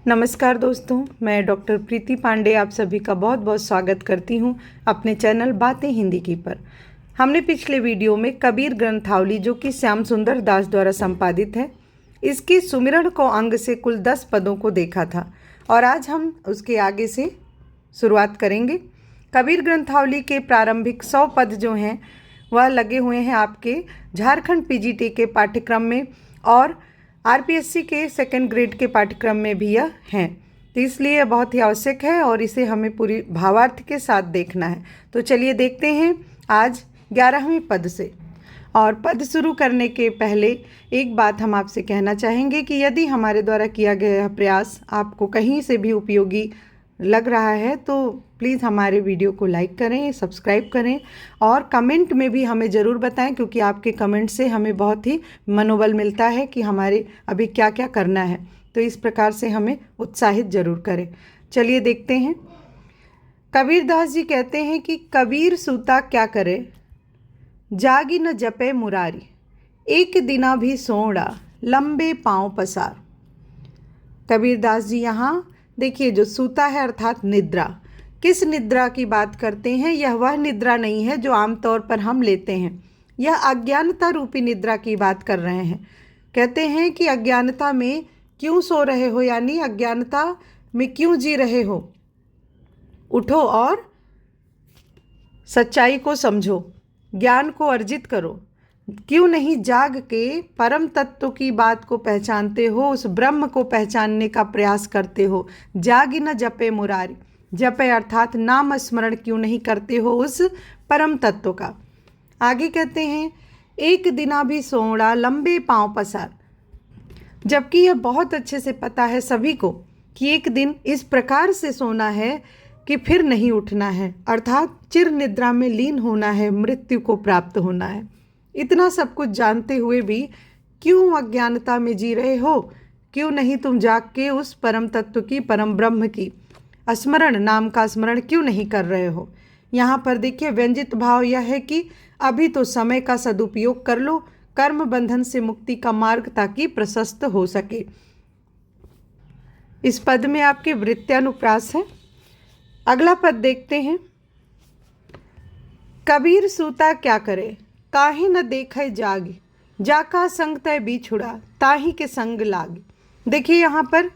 नमस्कार दोस्तों, मैं डॉक्टर प्रीति पांडे आप सभी का बहुत बहुत स्वागत करती हूं अपने चैनल बातें हिंदी की पर। हमने पिछले वीडियो में कबीर ग्रंथावली जो कि श्याम सुंदर दास द्वारा संपादित है, इसके सुमिरन को अंग से कुल 10 पदों को देखा था और आज हम उसके आगे से शुरुआत करेंगे। कबीर ग्रंथावली के प्रारंभिक 100 पद जो हैं वह लगे हुए हैं आपके झारखंड पीजीटी के पाठ्यक्रम में और आरपीएससी के सेकंड ग्रेड के पाठ्यक्रम में भी यह हैं, तो इसलिए यह बहुत ही आवश्यक है और इसे हमें पूरी भावार्थ के साथ देखना है। तो चलिए देखते हैं आज 11वें पद से। और पद शुरू करने के पहले एक बात हम आपसे कहना चाहेंगे कि यदि हमारे द्वारा किया गया प्रयास आपको कहीं से भी उपयोगी लग रहा है तो प्लीज़ हमारे वीडियो को लाइक करें, सब्सक्राइब करें और कमेंट में भी हमें ज़रूर बताएं, क्योंकि आपके कमेंट से हमें बहुत ही मनोबल मिलता है कि हमारे अभी क्या क्या करना है। तो इस प्रकार से हमें उत्साहित ज़रूर करें। चलिए देखते हैं। कबीरदास जी कहते हैं कि कबीर सूता क्या करे, जागी न जपे मुरारी, एक दिना भी सोड़ा, लंबे पाँव पसार। कबीरदास जी यहाँ देखिए, जो सूता है अर्थात निद्रा, किस निद्रा की बात करते हैं। यह वह निद्रा नहीं है जो आमतौर पर हम लेते हैं, यह अज्ञानता रूपी निद्रा की बात कर रहे हैं। कहते हैं कि अज्ञानता में क्यों सो रहे हो, यानी अज्ञानता में क्यों जी रहे हो। उठो और सच्चाई को समझो, ज्ञान को अर्जित करो। क्यों नहीं जाग के परम तत्व की बात को पहचानते हो, उस ब्रह्म को पहचानने का प्रयास करते हो। जागी न जपे मुरारी, जपे अर्थात नाम स्मरण क्यों नहीं करते हो उस परम तत्व का। आगे कहते हैं एक दिना भी सोड़ा, लंबे पाँव पसार। जबकि यह बहुत अच्छे से पता है सभी को कि एक दिन इस प्रकार से सोना है कि फिर नहीं उठना है, अर्थात चिर निद्रा में लीन होना है, मृत्यु को प्राप्त होना है। इतना सब कुछ जानते हुए भी क्यों अज्ञानता में जी रहे हो। क्यों नहीं तुम जाग के उस परम तत्व की, परम ब्रह्म की स्मरण, नाम का स्मरण क्यों नहीं कर रहे हो। यहाँ पर देखिए व्यंजित भाव यह है कि अभी तो समय का सदुपयोग कर लो, कर्म बंधन से मुक्ति का मार्ग ताकि प्रशस्त हो सके। इस पद में आपके वृत्यानुप्रास है। अगला पद देखते हैं। कबीर सूता क्या करे, काहे न देखे जागी, जाका संग तय बिछुड़ा, ताही के संग लागी। देखिए यहाँ पर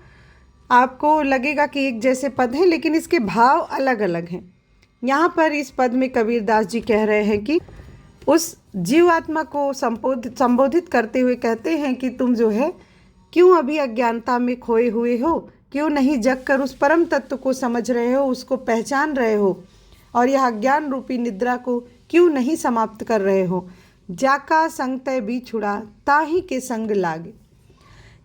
आपको लगेगा कि एक जैसे पद हैं, लेकिन इसके भाव अलग अलग हैं। यहाँ पर इस पद में कबीरदास जी कह रहे हैं कि उस जीवात्मा को संबोधित करते हुए कहते हैं कि तुम जो है क्यों अभी अज्ञानता में खोए हुए हो, क्यों नहीं जग कर उस परम तत्व को समझ रहे हो, उसको पहचान रहे हो और यह अज्ञान रूपी निद्रा को क्यों नहीं समाप्त कर रहे हो। जाका संग तय बिछुड़ा, ताही के संग लागे।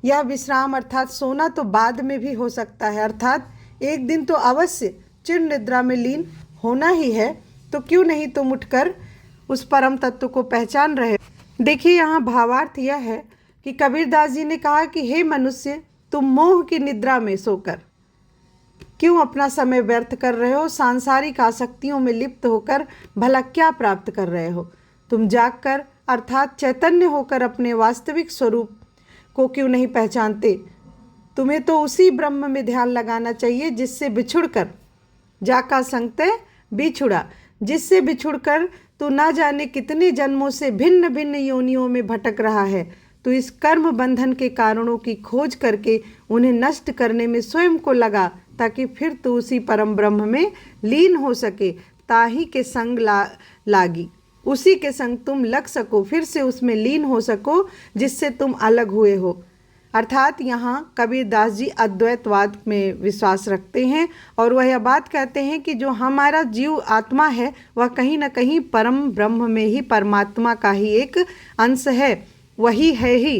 यह विश्राम अर्थात सोना तो बाद में भी हो सकता है, अर्थात एक दिन तो अवश्य चिर निद्रा में लीन होना ही है, तो क्यों नहीं तुम उठकर उस परम तत्व को पहचान रहे। देखिए यहाँ भावार्थ यह है कि कबीरदास जी ने कहा कि हे मनुष्य, तुम मोह की निद्रा में सोकर क्यों अपना समय व्यर्थ कर रहे हो, सांसारिक आसक्तियों में लिप्त होकर भला क्या प्राप्त कर रहे हो। तुम जागकर अर्थात चैतन्य होकर अपने वास्तविक स्वरूप को क्यों नहीं पहचानते। तुम्हें तो उसी ब्रह्म में ध्यान लगाना चाहिए जिससे बिछुड़कर, जाका संगते बिछुड़ा, जिससे बिछुड़कर तू ना जाने कितने जन्मों से भिन्न भिन्न योनियों में भटक रहा है। तो इस कर्म बंधन के कारणों की खोज करके उन्हें नष्ट करने में स्वयं को लगा, ताकि फिर तू उसी परम ब्रह्म में लीन हो सके। ताही के संग लागी, उसी के संग तुम लग सको, फिर से उसमें लीन हो सको जिससे तुम अलग हुए हो। अर्थात यहाँ कबीरदास जी अद्वैतवाद में विश्वास रखते हैं और वह यह बात कहते हैं कि जो हमारा जीव आत्मा है वह कहीं ना कहीं परम ब्रह्म में ही परमात्मा का ही एक अंश है, वही है ही।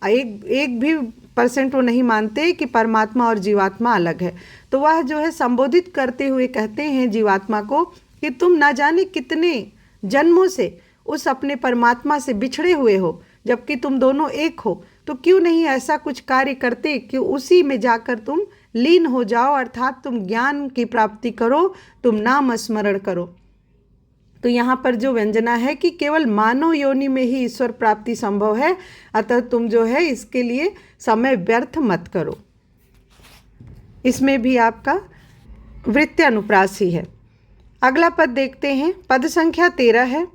एक भी % वो नहीं मानते कि परमात्मा और जीवात्मा अलग है। तो वह जो है संबोधित करते हुए कहते हैं जीवात्मा को कि तुम ना जाने कितने जन्मों से उस अपने परमात्मा से बिछड़े हुए हो, जबकि तुम दोनों एक हो। तो क्यों नहीं ऐसा कुछ कार्य करते कि उसी में जाकर तुम लीन हो जाओ, अर्थात तुम ज्ञान की प्राप्ति करो, तुम नाम स्मरण करो। तो यहाँ पर जो व्यंजना है कि केवल मानव योनि में ही ईश्वर प्राप्ति संभव है, अतः तुम जो है इसके लिए समय व्यर्थ मत करो। इसमें भी आपका वृत्ति अनुप्रास ही है। अगला पद देखते हैं, पद संख्या 13 है।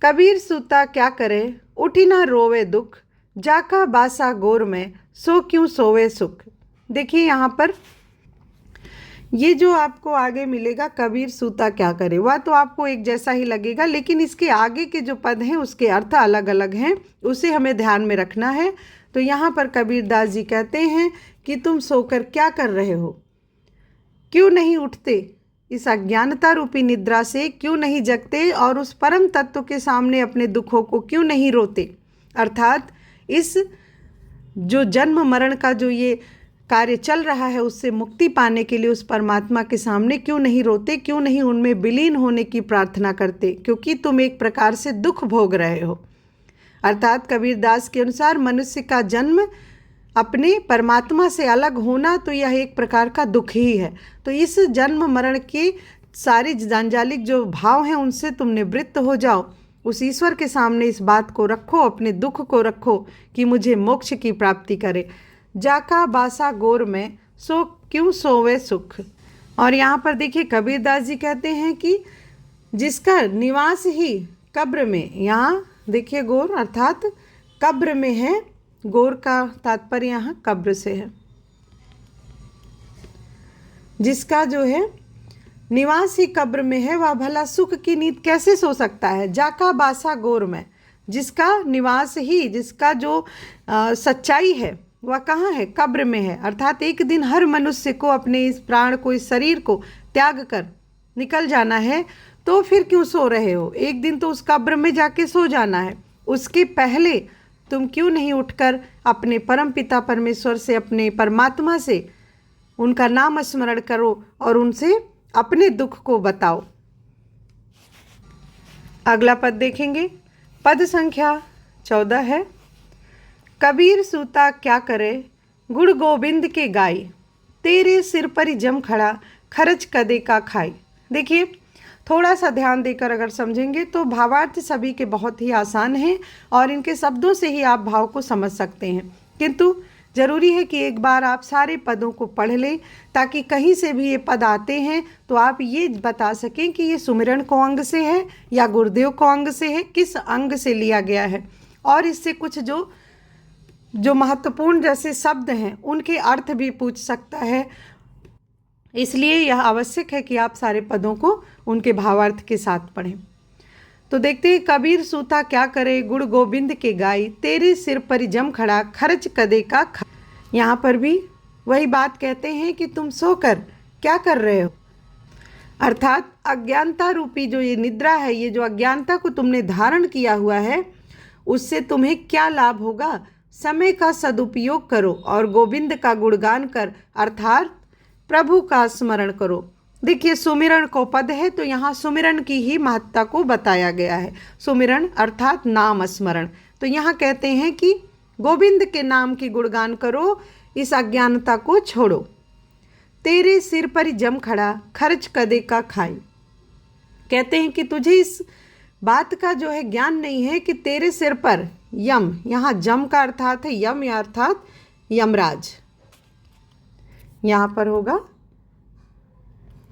कबीर सूता क्या करे, उठी ना रोवे दुख, जाका बासा गोर में, सो क्यों सोवे सुख। देखिए यहाँ पर ये जो आपको आगे मिलेगा, कबीर सूता क्या करे, वह तो आपको एक जैसा ही लगेगा, लेकिन इसके आगे के जो पद हैं उसके अर्थ अलग अलग हैं, उसे हमें ध्यान में रखना है। तो यहाँ पर कबीरदास जी कहते हैं कि तुम सोकर क्या कर रहे हो, क्यों नहीं उठते, इस अज्ञानता रूपी निद्रा से क्यों नहीं जगते, और उस परम तत्व के सामने अपने दुखों को क्यों नहीं रोते। अर्थात इस जो जन्म मरण का जो ये कार्य चल रहा है उससे मुक्ति पाने के लिए उस परमात्मा के सामने क्यों नहीं रोते, क्यों नहीं उनमें विलीन होने की प्रार्थना करते, क्योंकि तुम एक प्रकार से दुख भोग रहे हो। अर्थात कबीरदास के अनुसार मनुष्य का जन्म अपने परमात्मा से अलग होना तो यह एक प्रकार का दुख ही है। तो इस जन्म मरण के सारे जंजालिक जो भाव हैं उनसे तुम निवृत्त हो जाओ, उस ईश्वर के सामने इस बात को रखो, अपने दुख को रखो कि मुझे मोक्ष की प्राप्ति करे। जाका बासा गोर में, सो क्यों सोवे सुख। और यहाँ पर देखिए कबीरदास जी कहते हैं कि जिसका निवास ही कब्र में, यहाँ देखिए गोर अर्थात कब्र में है, गोर का तात्पर्य यहाँ कब्र से है, जिसका जो है निवास ही कब्र में है वह भला सुख की नींद कैसे सो सकता है। जाका बासा गोर में, जिसका निवास ही, जिसका जो सच्चाई है वह कहाँ है, कब्र में है। अर्थात एक दिन हर मनुष्य को अपने इस प्राण को, इस शरीर को त्याग कर निकल जाना है, तो फिर क्यों सो रहे हो, एक दिन तो उस कब्र में जाके सो जाना है। उसके पहले तुम क्यों नहीं उठकर अपने परम पिता परमेश्वर से, अपने परमात्मा से उनका नाम स्मरण करो और उनसे अपने दुख को बताओ। अगला पद देखेंगे, पद संख्या 14 है। कबीर सूता क्या करे, गुण गोविंद के गाई, तेरे सिर पर ही जम खड़ा, खर्च कदे का खाई। देखिए थोड़ा सा ध्यान देकर अगर समझेंगे तो भावार्थ सभी के बहुत ही आसान हैं और इनके शब्दों से ही आप भाव को समझ सकते हैं, किंतु जरूरी है कि एक बार आप सारे पदों को पढ़ लें ताकि कहीं से भी ये पद आते हैं तो आप ये बता सकें कि ये सुमिरन को अंग से है या गुरुदेव को अंग से है, किस अंग से लिया गया है। और इससे कुछ जो महत्वपूर्ण जैसे शब्द हैं उनके अर्थ भी पूछ सकता है, इसलिए यह आवश्यक है कि आप सारे पदों को उनके भावार्थ के साथ पढ़ें। तो देखते हैं, कबीर सूता क्या करे, गुण गोविंद के गाई, तेरे सिर पर जम खड़ा, खर्च कदे का खा। यहाँ पर भी वही बात कहते हैं कि तुम सोकर क्या कर रहे हो। अर्थात अज्ञानता रूपी जो ये निद्रा है, ये जो अज्ञानता को तुमने धारण किया हुआ है उससे तुम्हें क्या लाभ होगा। समय का सदुपयोग करो और गोविंद का गुणगान कर, अर्थात प्रभु का स्मरण करो। देखिए सुमिरन को पद है तो यहाँ सुमिरन की ही महत्ता को बताया गया है। सुमिरन अर्थात नाम स्मरण। तो यहाँ कहते हैं कि गोविंद के नाम की गुणगान करो, इस अज्ञानता को छोड़ो। तेरे सिर पर जम खड़ा, खर्च कदे का खाई। कहते हैं कि तुझे इस बात का जो है ज्ञान नहीं है कि तेरे सिर पर यम, यहाँ जम का अर्थात है यम या अर्थात यमराज, यहाँ पर होगा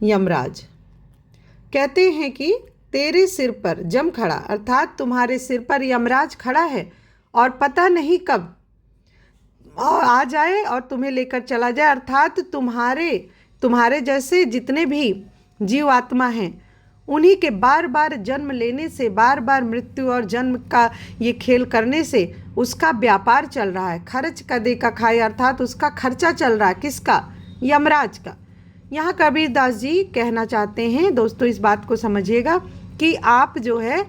यमराज। कहते हैं कि तेरे सिर पर जम खड़ा, अर्थात तुम्हारे सिर पर यमराज खड़ा है और पता नहीं कब और आ जाए और तुम्हें लेकर चला जाए। अर्थात तुम्हारे जैसे जितने भी जीव आत्मा हैं उन्हीं के बार बार जन्म लेने से, बार बार मृत्यु और जन्म का ये खेल करने से उसका व्यापार चल रहा है। खर्च कदे का खाए, अर्थात उसका खर्चा चल रहा है, किसका, यमराज का। यहाँ कबीरदास जी कहना चाहते हैं, दोस्तों इस बात को समझिएगा कि आप जो है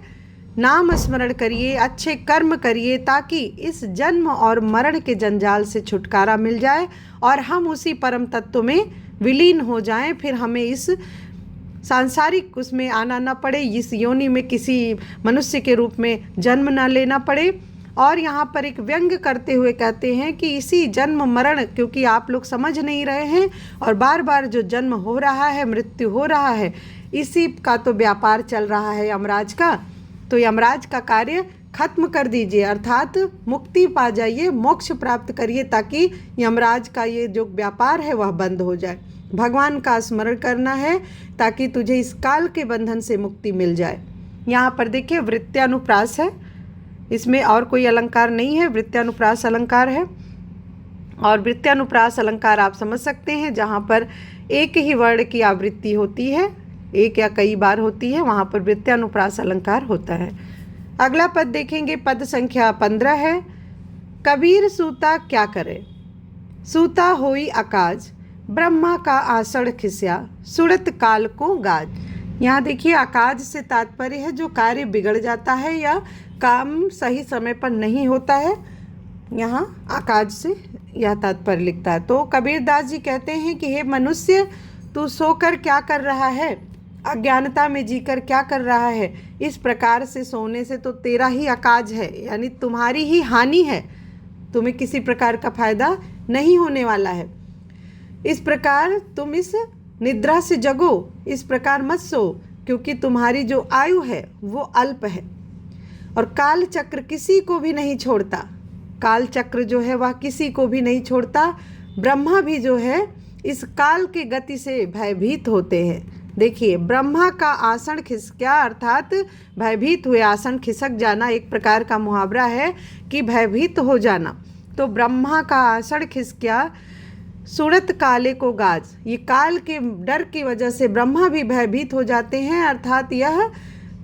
नाम स्मरण करिए, अच्छे कर्म करिए ताकि इस जन्म और मरण के जंजाल से छुटकारा मिल जाए और हम उसी परम तत्व में विलीन हो जाएं। फिर हमें इस सांसारिक उसमें आना ना पड़े, इस योनि में किसी मनुष्य के रूप में जन्म ना लेना पड़े। और यहाँ पर एक व्यंग करते हुए कहते हैं कि इसी जन्म मरण, क्योंकि आप लोग समझ नहीं रहे हैं और बार बार जो जन्म हो रहा है, मृत्यु हो रहा है, इसी का तो व्यापार चल रहा है यमराज का। तो यमराज का कार्य खत्म कर दीजिए, अर्थात मुक्ति पा जाइए, मोक्ष प्राप्त करिए, ताकि यमराज का ये जो व्यापार है वह बंद हो जाए। भगवान का स्मरण करना है ताकि तुझे इस काल के बंधन से मुक्ति मिल जाए। यहाँ पर देखिए वृत्यानुप्रास है, इसमें और कोई अलंकार नहीं है, वृत्यानुप्रास अलंकार है। और वृत्यानुप्रास अलंकार आप समझ सकते हैं जहाँ पर एक ही वर्ण की आवृत्ति होती है, एक या कई बार होती है, वहाँ पर वृत्यानुप्रास अलंकार होता है। अगला पद देखेंगे, पद संख्या 15 है। कबीर सूता क्या करे, सूता होई आकाज, ब्रह्मा का आषाढ़ खिस्या, सुड़त काल को गाज। यहाँ देखिए आकाज से तात्पर्य है जो कार्य बिगड़ जाता है या काम सही समय पर नहीं होता है, यहाँ आकाज से यह तात्पर्य लिखता है। तो कबीरदास जी कहते हैं कि हे मनुष्य, तू सोकर क्या कर रहा है, अज्ञानता में जीकर क्या कर रहा है। इस प्रकार से सोने से तो तेरा ही अकाज है, यानी तुम्हारी ही हानि है, तुम्हें किसी प्रकार का फायदा नहीं होने वाला है। इस प्रकार तुम इस निद्रा से जगो, इस प्रकार मत सो, क्योंकि तुम्हारी जो आयु है वो अल्प है। और काल चक्र किसी को भी नहीं छोड़ता, काल चक्र जो है वह किसी को भी नहीं छोड़ता। ब्रह्मा भी जो है इस काल की गति से भयभीत होते हैं। देखिए ब्रह्मा का आसन खिसका, अर्थात भयभीत हुए, आसन खिसक जाना एक प्रकार का मुहावरा है कि भयभीत हो जाना। तो ब्रह्मा का आसन खिसका, सुड़त काले को गाज, ये काल के डर की वजह से ब्रह्मा भी भयभीत हो जाते हैं, अर्थात यह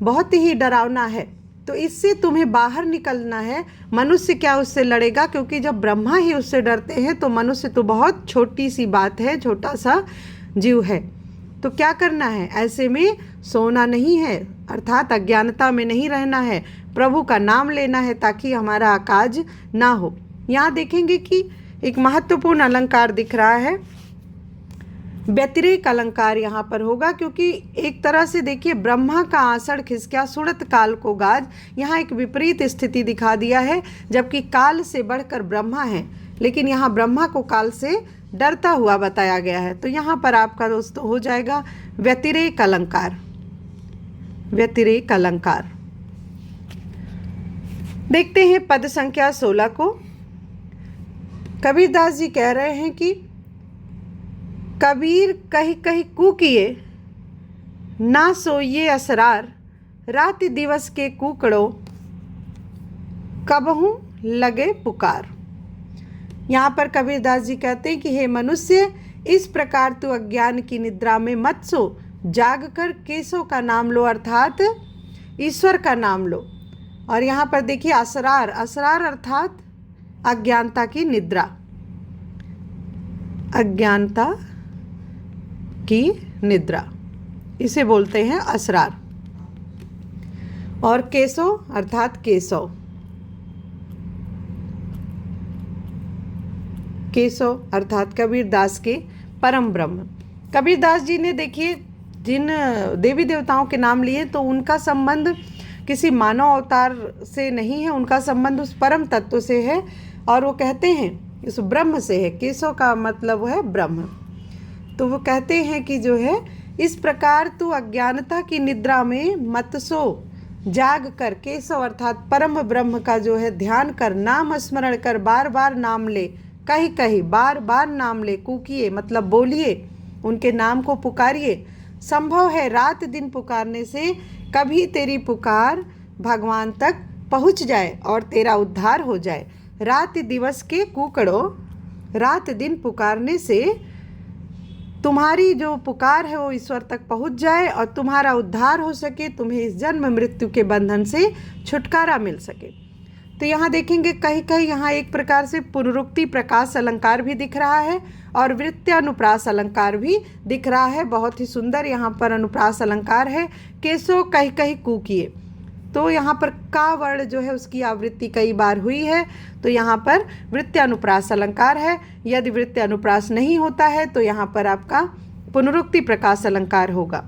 बहुत ही डरावना है। तो इससे तुम्हें बाहर निकलना है। मनुष्य क्या उससे लड़ेगा, क्योंकि जब ब्रह्मा ही उससे डरते हैं तो मनुष्य तो बहुत छोटी सी बात है, छोटा सा जीव है। तो क्या करना है, ऐसे में सोना नहीं है, अर्थात अज्ञानता में नहीं रहना है, प्रभु का नाम लेना है ताकि हमारा आकाज ना हो। यहाँ देखेंगे कि एक महत्वपूर्ण अलंकार दिख रहा है, व्यतिरेक अलंकार यहाँ पर होगा, क्योंकि एक तरह से देखिए ब्रह्मा का आषाढ़ खिसका, सुड़त काल को गाज, यहाँ एक विपरीत स्थिति दिखा दिया है। जबकि काल से बढ़कर ब्रह्मा है, लेकिन यहाँ ब्रह्मा को काल से डरता हुआ बताया गया है। तो यहाँ पर आपका दोस्तों हो जाएगा व्यतिरेक अलंकार, व्यतिरेक अलंकार। देखते हैं पद संख्या 16 को। कबीरदास जी कह रहे हैं कि कबीर कही कही कूकिए, ना सोइए असरार, रात दिवस के कूकड़ो, कबहू लगे पुकार। यहाँ पर कबीरदास जी कहते हैं कि हे मनुष्य, इस प्रकार तू अज्ञान की निद्रा में मत सो, जाग कर केशव का नाम लो, अर्थात ईश्वर का नाम लो। और यहाँ पर देखिए असरार, असरार अर्थात अज्ञानता की निद्रा, अज्ञानता की निद्रा, इसे बोलते हैं असरार। और केशव अर्थात केशव, केशव अर्थात कबीरदास के परम ब्रह्म। कबीरदास जी ने देखिए जिन देवी देवताओं के नाम लिए तो उनका संबंध किसी मानव अवतार से नहीं है, उनका संबंध उस परम तत्व से है। और वो कहते हैं इस ब्रह्म से है, केशव का मतलब है ब्रह्म। तो वो कहते हैं कि जो है इस प्रकार तू अज्ञानता की निद्रा में मत सो, जाग कर केशव अर्थात परम ब्रह्म का जो है ध्यान कर, नाम स्मरण कर, बार बार नाम ले, कहीं कहीं बार बार नाम ले, कूकिए मतलब बोलिए, उनके नाम को पुकारिए। संभव है रात दिन पुकारने से कभी तेरी पुकार भगवान तक पहुंच जाए और तेरा उद्धार हो जाए। रात दिवस के कूकड़ो, रात दिन पुकारने से तुम्हारी जो पुकार है वो ईश्वर तक पहुंच जाए और तुम्हारा उद्धार हो सके, तुम्हें इस जन्म मृत्यु के बंधन से छुटकारा मिल सके। तो यहाँ देखेंगे कहीं कहीं यहाँ एक प्रकार से पुनरुक्ति प्रकाश अलंकार भी दिख रहा है और वृत्यानुप्रास अलंकार भी दिख रहा है। बहुत ही सुंदर यहाँ पर अनुप्रास अलंकार है। केशव कहीं कहीं कूकिए, तो यहाँ पर का वर्ण जो है उसकी आवृत्ति कई बार हुई है, तो यहाँ पर वृत्यानुप्रास अलंकार है। यदि वृत्यानुप्रास नहीं होता है तो यहाँ पर आपका पुनरुक्ति प्रकाश अलंकार होगा।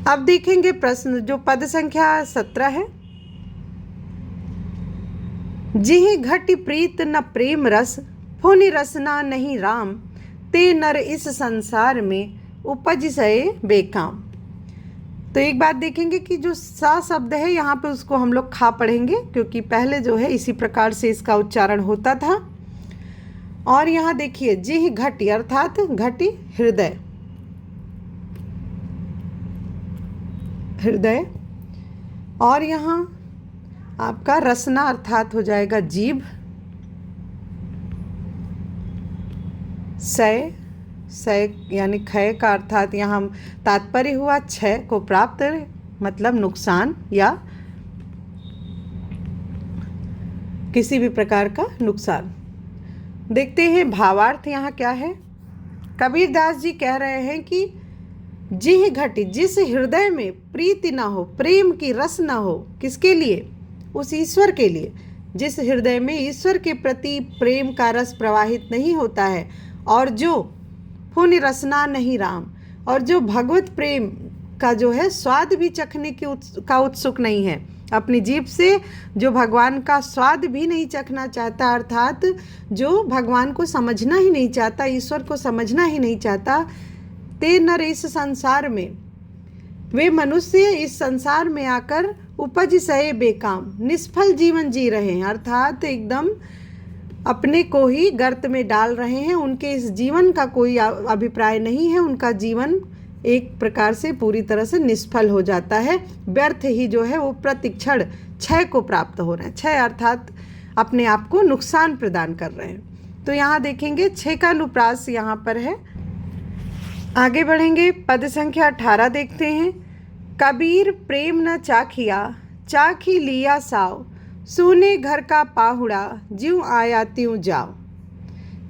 अब देखेंगे प्रश्न जो पद संख्या 17 है। जिहि घट प्रीत न प्रेम रस, फुनि रसना नहीं राम, ते नर इस संसार में उपज सए बेकाम। तो एक बात देखेंगे कि जो सा शब्द है यहाँ पे उसको हम लोग खा पढ़ेंगे, क्योंकि पहले जो है इसी प्रकार से इसका उच्चारण होता था। और यहाँ देखिए जिह घटी अर्थात घटी हृदय, हृदय। और यहाँ आपका रसना अर्थात हो जाएगा जीभ। सय, सय यानी क्षय का अर्थात यहाँ तात्पर्य हुआ क्षय को प्राप्त, मतलब नुकसान या किसी भी प्रकार का नुकसान। देखते हैं भावार्थ यहाँ क्या है। कबीरदास जी कह रहे हैं कि जिह घटी, जिस हृदय में प्रीति ना हो, प्रेम की रस ना हो, किसके लिए? उस ईश्वर के लिए। जिस हृदय में ईश्वर के प्रति प्रेम का रस प्रवाहित नहीं होता है, और जो पुण्य रसना नहीं राम, और जो भगवत प्रेम का जो है स्वाद भी चखने का उत्सुक नहीं है, अपनी जीभ से जो भगवान का स्वाद भी नहीं चखना चाहता, अर्थात जो भगवान को समझना ही नहीं चाहता, ईश्वर को समझना ही नहीं चाहता, ते नर इस संसार में, वे मनुष्य इस संसार में आकर उपज सहे बेकाम, निष्फल जीवन जी रहे हैं, अर्थात एकदम अपने को ही गर्त में डाल रहे हैं। उनके इस जीवन का कोई अभिप्राय नहीं है, उनका जीवन एक प्रकार से पूरी तरह से निष्फल हो जाता है, व्यर्थ ही जो है वो प्रतिक्षण क्षय को प्राप्त हो रहे हैं। क्षय अर्थात अपने आप को नुकसान प्रदान कर रहे हैं। तो यहाँ देखेंगे क्षय का अनुप्रास यहाँ पर है। आगे बढ़ेंगे, पद संख्या 18 देखते हैं। कबीर प्रेम न चाखिया, चाखी लिया साव, सोने घर का पाहुड़ा, ज्यों आया त्यों जाओ।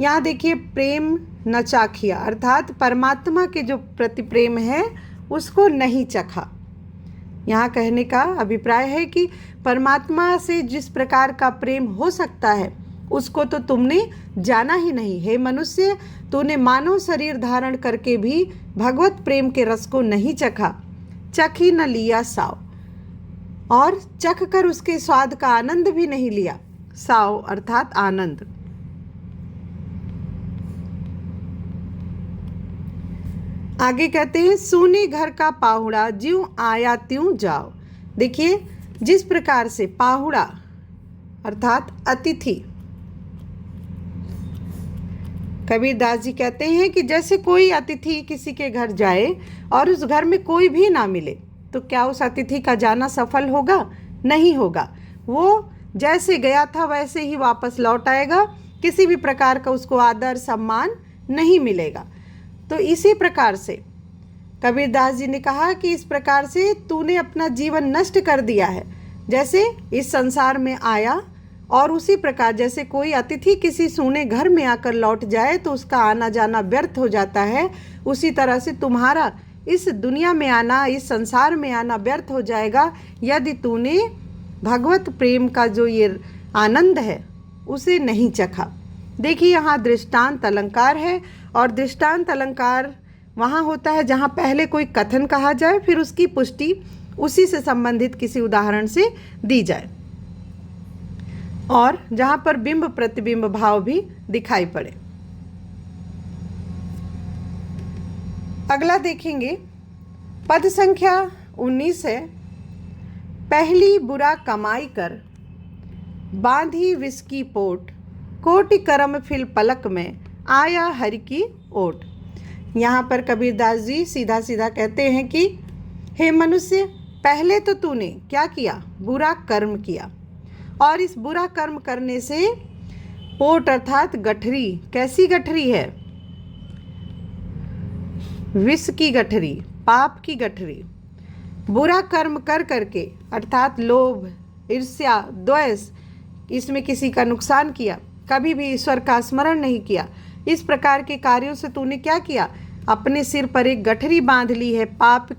यहाँ देखिए प्रेम न चाखिया अर्थात परमात्मा के जो प्रति प्रेम है उसको नहीं चखा। यहाँ कहने का अभिप्राय है कि परमात्मा से जिस प्रकार का प्रेम हो सकता है उसको तो तुमने जाना ही नहीं। हे मनुष्य, तूने मानव शरीर धारण करके भी भगवत प्रेम के रस को नहीं चखा। चखी न लिया साव, और चख कर उसके स्वाद का आनंद भी नहीं लिया। साव अर्थात आनंद। आगे कहते हैं सूने घर का पाहुड़ा, ज्यों आया त्यों जाओ। देखिए जिस प्रकार से पाहुड़ा अर्थात अतिथि, कबीरदास जी कहते हैं कि जैसे कोई अतिथि किसी के घर जाए और उस घर में कोई भी ना मिले तो क्या उस अतिथि का जाना सफल होगा? नहीं होगा। वो जैसे गया था वैसे ही वापस लौट आएगा, किसी भी प्रकार का उसको आदर सम्मान नहीं मिलेगा। तो इसी प्रकार से कबीरदास जी ने कहा कि इस प्रकार से तूने अपना जीवन नष्ट कर दिया है। जैसे इस संसार में आया और उसी प्रकार जैसे कोई अतिथि किसी सूने घर में आकर लौट जाए तो उसका आना जाना व्यर्थ हो जाता है, उसी तरह से तुम्हारा इस दुनिया में आना, इस संसार में आना व्यर्थ हो जाएगा यदि तूने भगवत प्रेम का जो ये आनंद है उसे नहीं चखा। देखिए यहाँ दृष्टांत अलंकार है, और दृष्टांत अलंकार वहाँ होता है जहाँ पहले कोई कथन कहा जाए फिर उसकी पुष्टि उसी से संबंधित किसी उदाहरण से दी जाए, और जहाँ पर बिंब प्रतिबिंब भाव भी दिखाई पड़े। अगला देखेंगे, पद संख्या 19 है। पहली बुरा कमाई कर, बांधी विष की पोट, कोटि कर्म फिल पलक में, आया हरि की ओट। यहाँ पर कबीरदास जी सीधा सीधा कहते हैं कि हे मनुष्य, पहले तो तूने क्या किया? बुरा कर्म किया, और इस बुरा कर्म करने से पोट अर्थात गठरी, कैसी गठरी है? विष की गठरी, पाप की गठरी। बुरा कर्म कर करके अर्थात लोभ, ईर्ष्या, द्वेष, इसमें किसी का नुकसान किया, कभी भी ईश्वर का स्मरण नहीं किया, इस प्रकार के कार्यों से तूने क्या किया? अपने सिर पर एक गठरी बांध ली है, पाप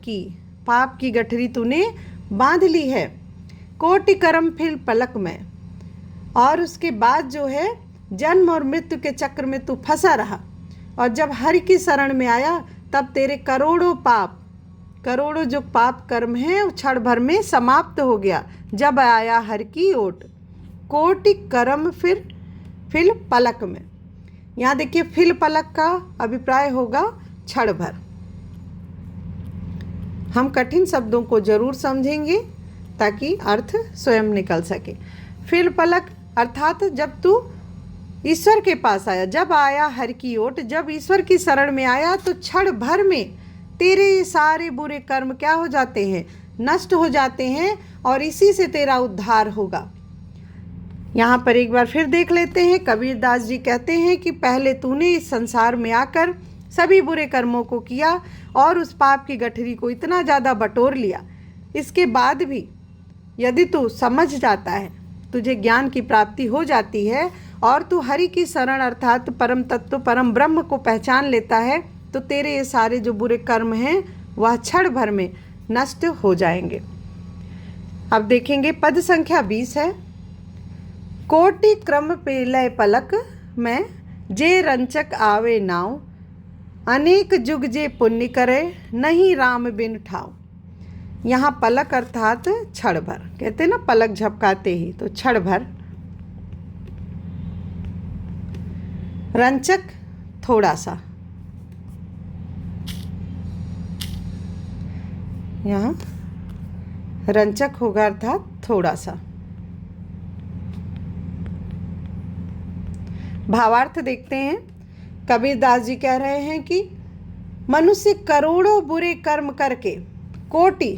की गठरी तूने बांध ली है। कोटि कर्म फिल पलक में, और उसके बाद जो है जन्म और मृत्यु के चक्र में तू फंसा रहा, और जब हरि की शरण में आया तब तेरे करोड़ों जो पाप कर्म हैं क्षण भर में समाप्त हो गया जब आया हरि की ओट। कोटि कर्म फिल पलक में, यहाँ देखिए फिल पलक का अभिप्राय होगा क्षण भर। हम कठिन शब्दों को जरूर समझेंगे ताकि अर्थ स्वयं निकल सके। फिर पलक अर्थात जब तू ईश्वर के पास आया, जब आया हर की ओट, जब ईश्वर की शरण में आया तो क्षण भर में तेरे सारे बुरे कर्म क्या हो जाते हैं, नष्ट हो जाते हैं और इसी से तेरा उद्धार होगा। यहाँ पर एक बार फिर देख लेते हैं। कबीरदास जी कहते हैं कि पहले तूने इस संसार में आकर सभी बुरे कर्मों को किया और उस पाप की गठरी को इतना ज़्यादा बटोर लिया, इसके बाद भी यदि तू समझ जाता है, तुझे ज्ञान की प्राप्ति हो जाती है और तू हरि की शरण अर्थात परम तत्व परम ब्रह्म को पहचान लेता है, तो तेरे ये सारे जो बुरे कर्म हैं वह क्षण भर में नष्ट हो जाएंगे। अब देखेंगे पद संख्या 20 है। कोटि क्रम पे लय पलक में जे रंचक आवे नाव, अनेक जुग जे पुण्य करे नहीं राम बिन ठाव। यहाँ पलक अर्थात क्षण भर, कहते हैं ना पलक झपकाते ही, तो क्षण भर। रंचक थोड़ा सा, यहाँ रंचक होगा अर्थात थोड़ा सा। भावार्थ देखते हैं। कबीरदास जी कह रहे हैं कि मनुष्य करोड़ों बुरे कर्म करके, कोटि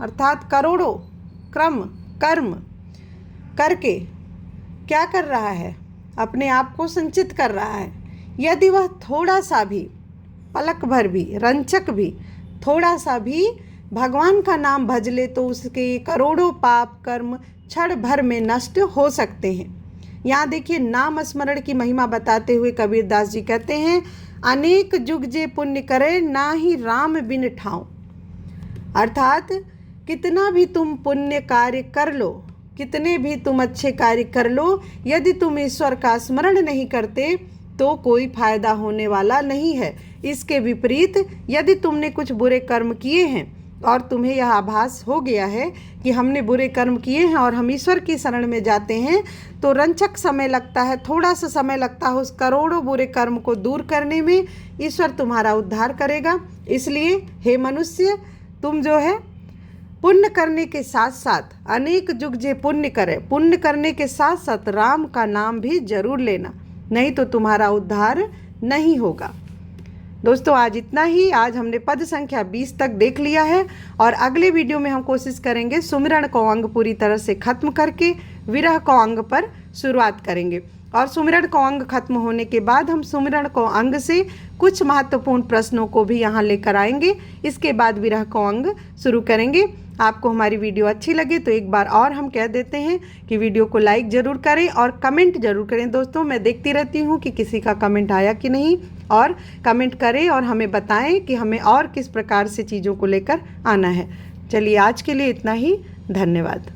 अर्थात करोड़ों कर्म करके क्या कर रहा है, अपने आप को संचित कर रहा है। यदि वह थोड़ा सा भी, पलक भर भी, रंचक भी, थोड़ा सा भी भगवान का नाम भज ले तो उसके करोड़ों पाप कर्म क्षण भर में नष्ट हो सकते हैं। यहाँ देखिए नाम स्मरण की महिमा बताते हुए कबीरदास जी कहते हैं, अनेक जुग जे पुण्य करे ना ही राम बिन ठाव। अर्थात कितना भी तुम पुण्य कार्य कर लो, कितने भी तुम अच्छे कार्य कर लो, यदि तुम ईश्वर का स्मरण नहीं करते तो कोई फायदा होने वाला नहीं है। इसके विपरीत यदि तुमने कुछ बुरे कर्म किए हैं और तुम्हें यह आभास हो गया है कि हमने बुरे कर्म किए हैं और हम ईश्वर की शरण में जाते हैं, तो रंचक समय लगता है, थोड़ा सा समय लगता है उस करोड़ों बुरे कर्म को दूर करने में। ईश्वर तुम्हारा उद्धार करेगा। इसलिए हे मनुष्य, तुम जो है पुण्य करने के साथ साथ, अनेक जुग जे पुण्य करे, पुण्य करने के साथ साथ राम का नाम भी जरूर लेना, नहीं तो तुम्हारा उद्धार नहीं होगा। दोस्तों आज इतना ही। आज हमने पद संख्या 20 तक देख लिया है और अगले वीडियो में हम कोशिश करेंगे सुमिरन को अंग पूरी तरह से खत्म करके विरह को अंग पर शुरुआत करेंगे और सुमिरन को अंग खत्म होने के बाद हम सुमिरन को अंग से कुछ महत्वपूर्ण प्रश्नों को भी यहाँ लेकर आएंगे। इसके बाद विरह को अंग शुरू करेंगे। आपको हमारी वीडियो अच्छी लगे तो एक बार और हम कह देते हैं कि वीडियो को लाइक ज़रूर करें और कमेंट ज़रूर करें। दोस्तों मैं देखती रहती हूँ कि किसी का कमेंट आया कि नहीं, और कमेंट करें और हमें बताएं कि हमें और किस प्रकार से चीज़ों को लेकर आना है। चलिए आज के लिए इतना ही। धन्यवाद।